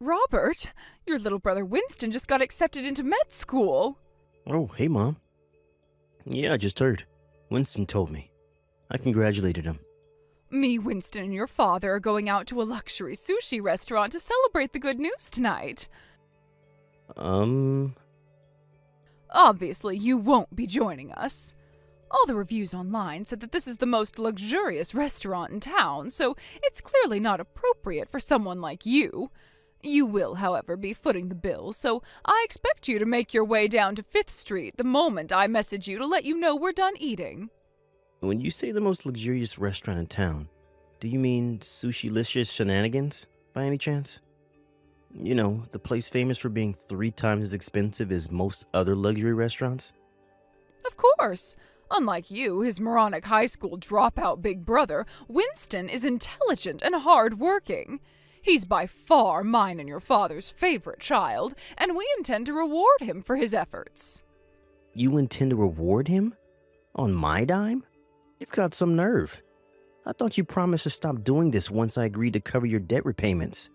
Robert, your little brother Winston just got accepted into med school. Oh, hey, Mom. Yeah, I just heard. Winston told me. I congratulated him. Me, Winston, and your father are going out to a luxury sushi restaurant to celebrate the good news tonight. Obviously, you won't be joining us. All the reviews online said that this is the most luxurious restaurant in town, so it's clearly not appropriate for someone like you. You will, however, be footing the bill, so I expect you to make your way down to 5th Street the moment I message you to let you know we're done eating. When you say the most luxurious restaurant in town, do you mean Sushi-licious Shenanigans, by any chance? You know, the place famous for being 3 times as expensive as most other luxury restaurants? Of course. Unlike you, his moronic high school dropout big brother, Winston is intelligent and hard-working. He's by far mine and your father's favorite child, and we intend to reward him for his efforts. You intend to reward him? On my dime? You've got some nerve. I thought you promised to stop doing this once I agreed to cover your debt repayments.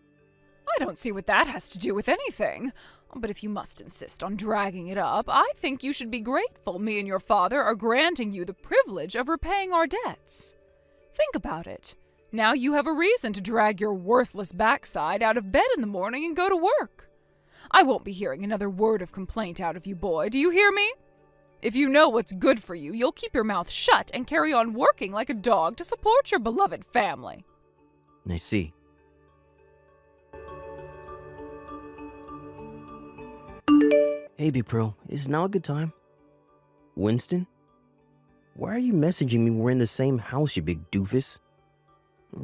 I don't see what that has to do with anything. But if you must insist on dragging it up, I think you should be grateful me and your father are granting you the privilege of repaying our debts. Think about it. Now you have a reason to drag your worthless backside out of bed in the morning and go to work. I won't be hearing another word of complaint out of you, boy. Do you hear me? If you know what's good for you, you'll keep your mouth shut and carry on working like a dog to support your beloved family. I see. Hey, Big Pro, is now a good time? Winston? Why are you messaging me when we're in the same house, you big doofus?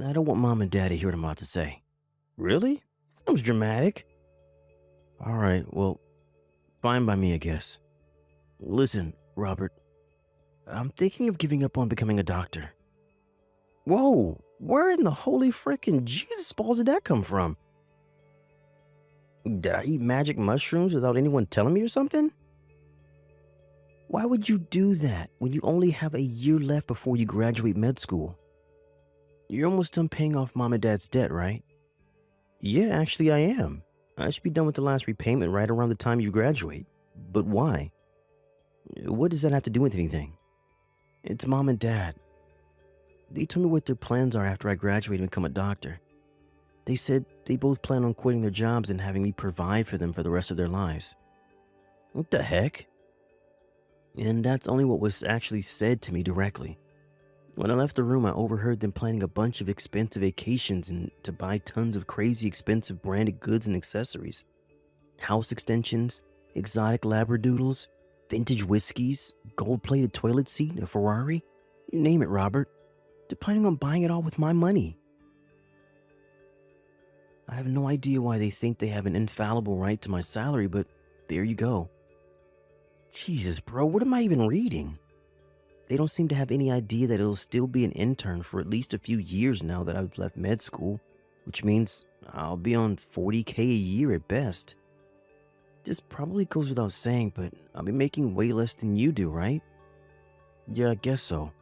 I don't want Mom and Dad to hear what I'm about to say. Really? Sounds dramatic. Alright, well, fine by me, I guess. Listen, Robert, I'm thinking of giving up on becoming a doctor. Whoa, where in the holy frickin' Jesus balls did that come from? Did I eat magic mushrooms without anyone telling me or something? Why would you do that when you only have a year left before you graduate med school? You're almost done paying off Mom and Dad's debt, right? Yeah, actually I am. I should be done with the last repayment right around the time you graduate. But why? What does that have to do with anything? It's Mom and Dad. They told me what their plans are after I graduate and become a doctor. They said they both plan on quitting their jobs and having me provide for them for the rest of their lives. What the heck? And that's only what was actually said to me directly. When I left the room, I overheard them planning a bunch of expensive vacations and to buy tons of crazy expensive branded goods and accessories. House extensions, exotic labradoodles, vintage whiskeys, gold-plated toilet seat, a Ferrari. You name it, Robert. They're planning on buying it all with my money. I have no idea why they think they have an infallible right to my salary, but there you go. Jesus, bro, what am I even reading? They don't seem to have any idea that it'll still be an intern for at least a few years now that I've left med school, which means I'll be on $40K a year at best. This probably goes without saying, but I'll be making way less than you do, right? Yeah, I guess so.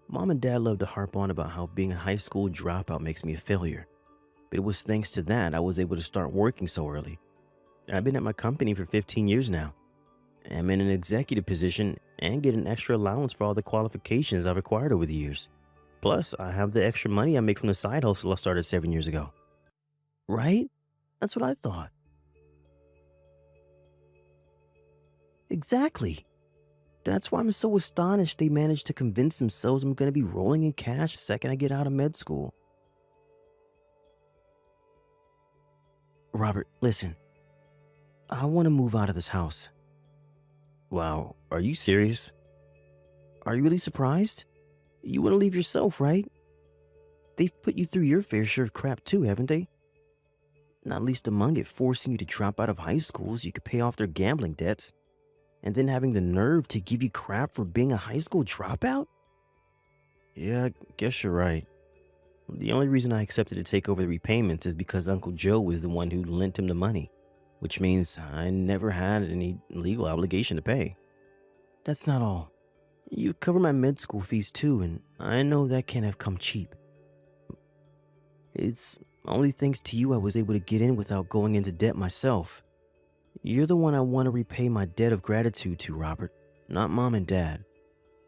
Mom and Dad love to harp on about how being a high school dropout makes me a failure. But it was thanks to that I was able to start working so early. I've been at my company for 15 years now. I'm in an executive position and get an extra allowance for all the qualifications I've acquired over the years. Plus, I have the extra money I make from the side hustle I started 7 years ago. Right? That's what I thought. Exactly. That's why I'm so astonished they managed to convince themselves I'm going to be rolling in cash the second I get out of med school. Robert, listen. I want to move out of this house. Wow, are you serious? Are you really surprised? You want to leave yourself, right? They've put you through your fair share of crap too, haven't they? Not least among it, forcing you to drop out of high school so you could pay off their gambling debts. And then having the nerve to give you crap for being a high school dropout? Yeah, I guess you're right. The only reason I accepted to take over the repayments is because Uncle Joe was the one who lent him the money, which means I never had any legal obligation to pay. That's not all. You cover my med school fees too, and I know that can't have come cheap. It's Only thanks to you I was able to get in without going into debt myself. You're the one I want to repay my debt of gratitude to, Robert, not Mom and Dad.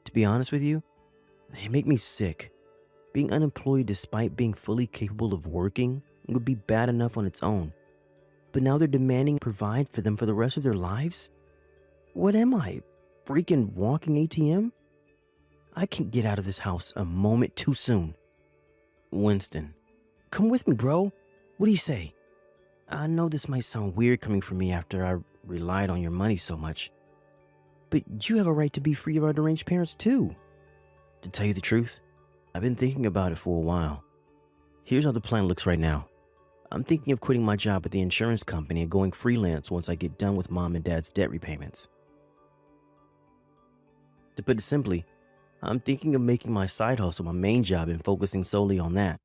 To be honest with you, they make me sick. Being unemployed despite being fully capable of working would be bad enough on its own. But now they're demanding I provide for them for the rest of their lives? What am I, freaking walking ATM? I can't get out of this house a moment too soon. Winston, come with me, bro. What do you say? I know this might sound weird coming from me after I relied on your money so much, but you have a right to be free of our deranged parents too. To tell you the truth, I've been thinking about it for a while. Here's how the plan looks right now. I'm thinking of quitting my job at the insurance company and going freelance once I get done with Mom and Dad's debt repayments. To put it simply, I'm thinking of making my side hustle my main job and focusing solely on that.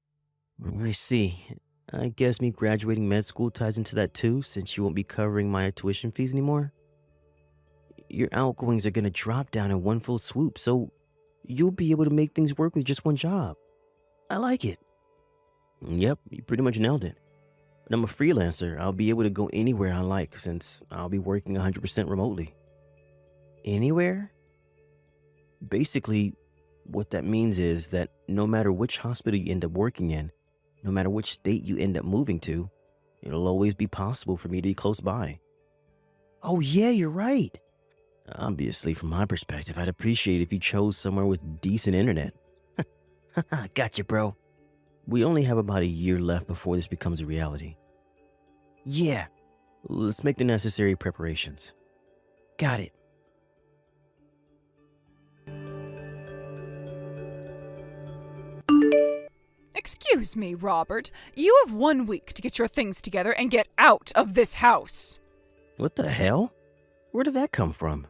I see. I guess me graduating med school ties into that too, since you won't be covering my tuition fees anymore. Your outgoings are gonna drop down in one full swoop, so you'll be able to make things work with just one job. I like it. Yep, you pretty much nailed it. When I'm a freelancer, I'll be able to go anywhere I like since I'll be working 100% remotely. Anywhere? Basically, what that means is that no matter which hospital you end up working in, no matter which state you end up moving to, it'll always be possible for me to be close by. Oh yeah, you're right. Obviously, from my perspective, I'd appreciate if you chose somewhere with decent internet. Gotcha, bro. We only have about a year left before this becomes a reality. Yeah, let's make the necessary preparations. Got it. Excuse me, Robert. You have 1 week to get your things together and get out of this house. What the hell? Where did that come from?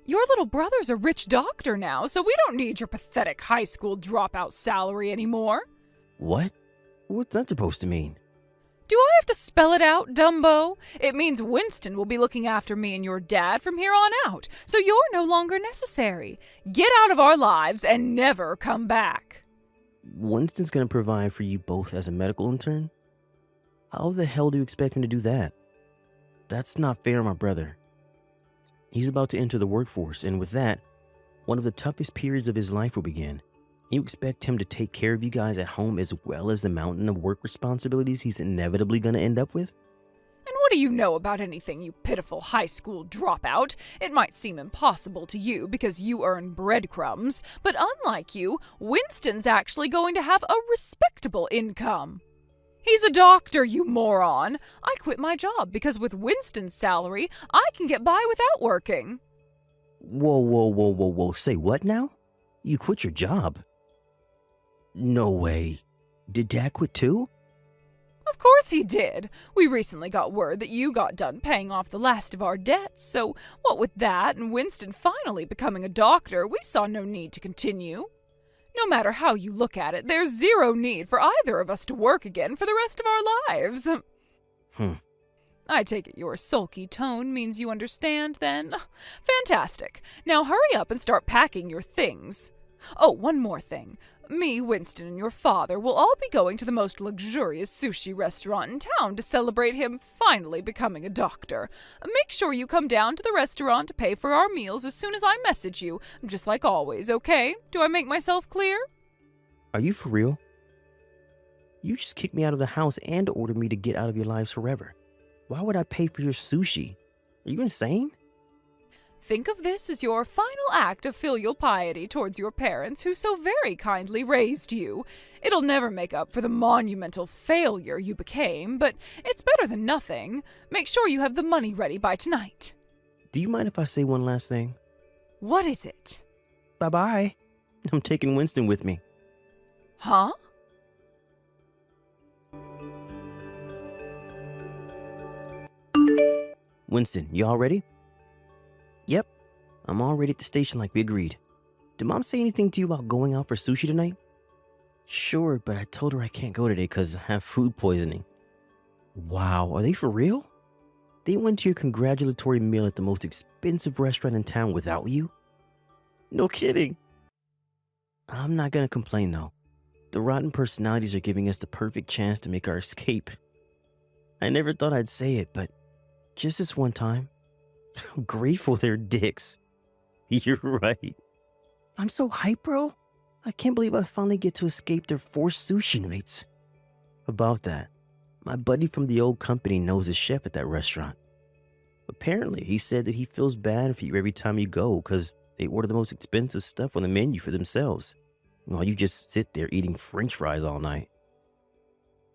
Your little brother's a rich doctor now, so we don't need your pathetic high school dropout salary anymore. What? What's that supposed to mean? Do I have to spell it out, Dumbo? It means Winston will be looking after me and your dad from here on out, so you're no longer necessary. Get out of our lives and never come back. Winston's gonna provide for you both as a medical intern? How the hell do you expect him to do that? That's not fair on my brother. He's about to enter the workforce, and with that, one of the toughest periods of his life will begin. You expect him to take care of you guys at home as well as the mountain of work responsibilities he's inevitably gonna end up with? And what do you know about anything, you pitiful high school dropout? It might seem impossible to you because you earn breadcrumbs, but unlike you, Winston's actually going to have a respectable income. He's a doctor, you moron. I quit my job because with Winston's salary, I can get by without working. Whoa. Say what now? You quit your job? No way. Did Dad quit too? Of course he did. We recently got word that you got done paying off the last of our debts, so what with that and Winston finally becoming a doctor, we saw no need to continue. No matter how you look at it, there's zero need for either of us to work again for the rest of our lives. I take it your sulky tone means you understand, then? Fantastic. Now hurry up and start packing your things. Oh, one more thing. Me, Winston, and your father will all be going to the most luxurious sushi restaurant in town to celebrate him finally becoming a doctor. Make sure you come down to the restaurant to pay for our meals as soon as I message you, just like always, okay? Do I make myself clear? Are you for real? You just kicked me out of the house and ordered me to get out of your lives forever. Why would I pay for your sushi? Are you insane? Think of this as your final act of filial piety towards your parents who so very kindly raised you. It'll never make up for the monumental failure you became, but it's better than nothing. Make sure you have the money ready by tonight. Do you mind if I say one last thing? What is it? Bye-bye. I'm taking Winston with me. Huh? Winston, you all ready? Yep, I'm already at the station like we agreed. Did Mom say anything to you about going out for sushi tonight? Sure, but I told her I can't go today because I have food poisoning. Wow, are they for real? They went to your congratulatory meal at the most expensive restaurant in town without you? No kidding. I'm not gonna complain though. The rotten personalities are giving us the perfect chance to make our escape. I never thought I'd say it, but just this one time, I'm grateful they're dicks. You're right. I'm so hyped, bro. I can't believe I finally get to escape their forced sushi nights. About that, my buddy from the old company knows the chef at that restaurant. Apparently, he said that he feels bad for you every time you go because they order the most expensive stuff on the menu for themselves, while you just sit there eating french fries all night.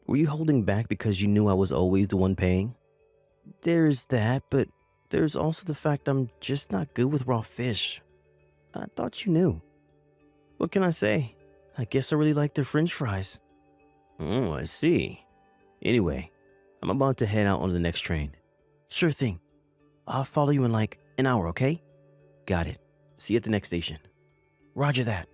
Were you holding back because you knew I was always the one paying? There's that, but there's also the fact I'm just not good with raw fish. I thought you knew. What can I say? I guess I really like their french fries. Oh, I see. Anyway, I'm about to head out on the next train. Sure thing. I'll follow you in like an hour, okay? Got it. See you at the next station. Roger that.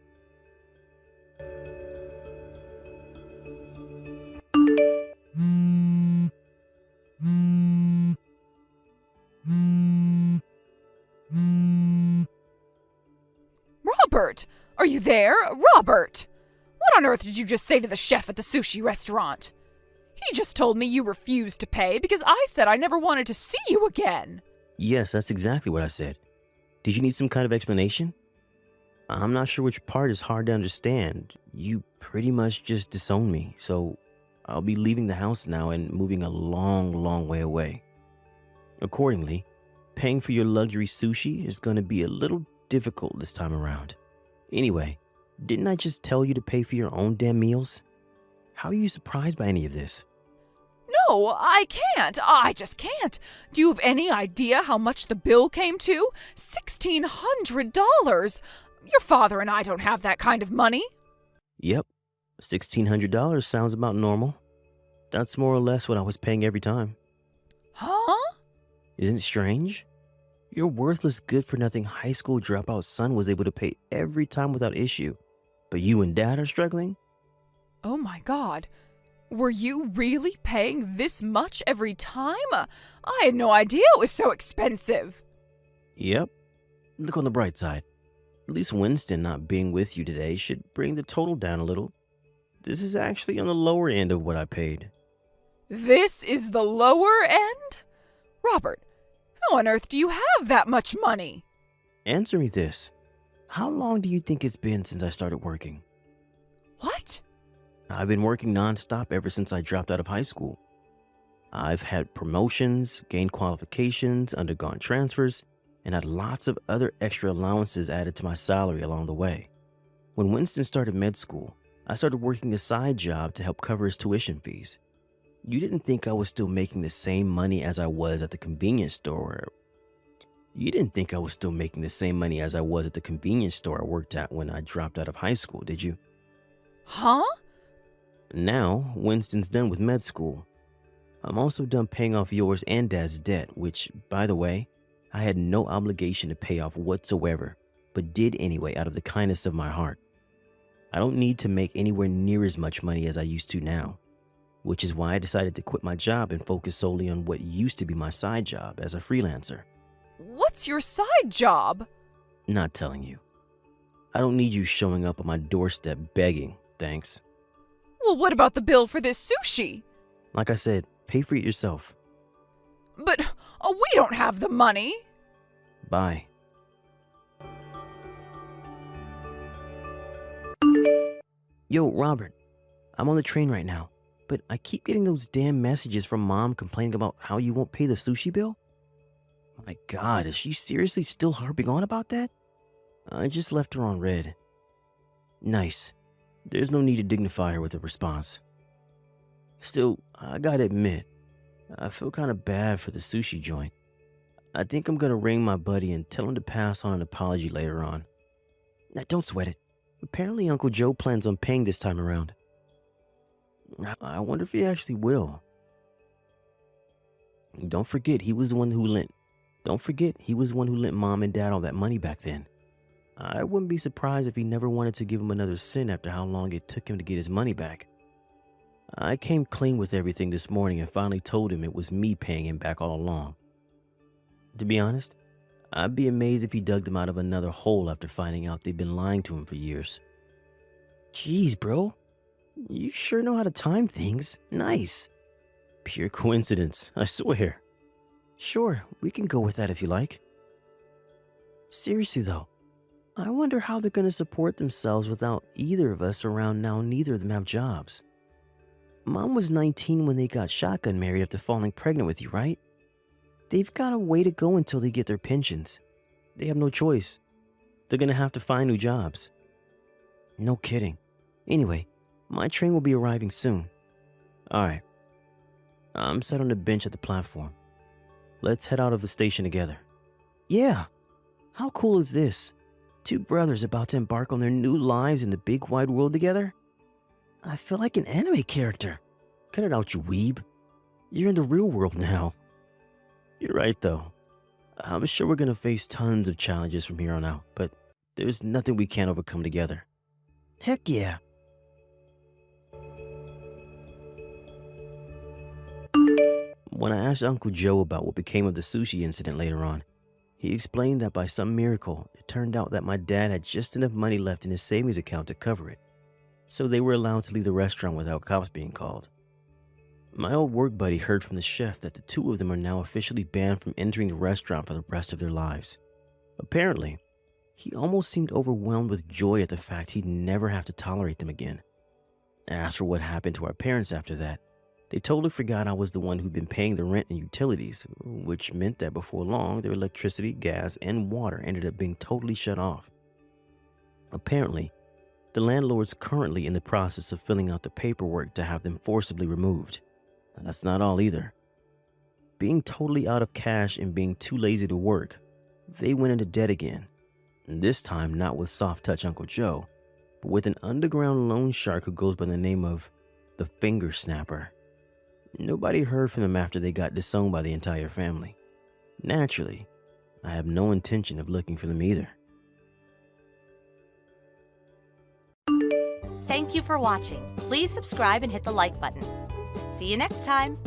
Robert! Are you there? Robert! What on earth did you just say to the chef at the sushi restaurant? He just told me you refused to pay because I said I never wanted to see you again. Yes, that's exactly what I said. Did you need some kind of explanation? I'm not sure which part is hard to understand. You pretty much just disowned me, so I'll be leaving the house now and moving a long, long way away. Accordingly, paying for your luxury sushi is going to be a little difficult this time around. Anyway, didn't I just tell you to pay for your own damn meals? How are you surprised by any of this? No, I can't. I just can't. Do you have any idea how much the bill came to? $1,600. Your father and I don't have that kind of money. Yep, $1,600 sounds about normal. That's more or less what I was paying every time. Huh? Isn't it strange? Your worthless, good-for-nothing high school dropout son was able to pay every time without issue. But you and Dad are struggling? Oh my God. Were you really paying this much every time? I had no idea it was so expensive. Yep. Look on the bright side. At least Winston not being with you today should bring the total down a little. This is actually on the lower end of what I paid. This is the lower end? Robert, how on earth do you have that much money? Answer me this. How long do you think it's been since I started working? What? I've been working nonstop ever since I dropped out of high school. I've had promotions, gained qualifications, undergone transfers, and had lots of other extra allowances added to my salary along the way. When Winston started med school, I started working a side job to help cover his tuition fees. You didn't think I was still making the same money as I was at the convenience store. You didn't think I was still making the same money as I was at the convenience store I worked at when I dropped out of high school, did you? Huh? Now, Winston's done with med school. I'm also done paying off yours and Dad's debt, which, by the way, I had no obligation to pay off whatsoever, but did anyway out of the kindness of my heart. I don't need to make anywhere near as much money as I used to now, which is why I decided to quit my job and focus solely on what used to be my side job as a freelancer. What's your side job? Not telling you. I don't need you showing up on my doorstep begging, thanks. Well, what about the bill for this sushi? Like I said, pay for it yourself. But we don't have the money. Bye. Yo, Robert, I'm on the train right now, but I keep getting those damn messages from Mom complaining about how you won't pay the sushi bill. My God, is she seriously still harping on about that? I just left her on red. Nice. There's no need to dignify her with a response. Still, I gotta admit, I feel kind of bad for the sushi joint. I think I'm gonna ring my buddy and tell him to pass on an apology later on. Now, don't sweat it. Apparently, Uncle Joe plans on paying this time around. I wonder if he actually will. Don't forget, he was the one who lent Mom and Dad all that money back then. I wouldn't be surprised if he never wanted to give him another cent after how long it took him to get his money back. I came clean with everything this morning and finally told him it was me paying him back all along. To be honest, I'd be amazed if he dug them out of another hole after finding out they'd been lying to him for years. Jeez, bro. You sure know how to time things. Nice. Pure coincidence, I swear. Sure, we can go with that if you like. Seriously though, I wonder how they're gonna support themselves without either of us around now neither of them have jobs. Mom was 19 when they got shotgun married after falling pregnant with you, right? They've got a way to go until they get their pensions. They have no choice. They're gonna have to find new jobs. No kidding. Anyway, my train will be arriving soon. Alright, I'm sat on the bench at the platform. Let's head out of the station together. Yeah, how cool is this? Two brothers about to embark on their new lives in the big wide world together? I feel like an anime character. Cut it out, you weeb. You're in the real world now. You're right, though. I'm sure we're gonna face tons of challenges from here on out, but there's nothing we can't overcome together. Heck yeah. When I asked Uncle Joe about what became of the sushi incident later on, he explained that by some miracle, it turned out that my dad had just enough money left in his savings account to cover it, so they were allowed to leave the restaurant without cops being called. My old work buddy heard from the chef that the two of them are now officially banned from entering the restaurant for the rest of their lives. Apparently, he almost seemed overwhelmed with joy at the fact he'd never have to tolerate them again. As for what happened to our parents after that, they totally forgot I was the one who'd been paying the rent and utilities, which meant that before long, their electricity, gas, and water ended up being totally shut off. Apparently, the landlord's currently in the process of filling out the paperwork to have them forcibly removed. And that's not all either. Being totally out of cash and being too lazy to work, they went into debt again. And this time not with soft touch Uncle Joe, but with an underground loan shark who goes by the name of the Finger Snapper. Nobody heard from them after they got disowned by the entire family. Naturally, I have no intention of looking for them either. Thank you for watching. Please subscribe and hit the like button. See you next time.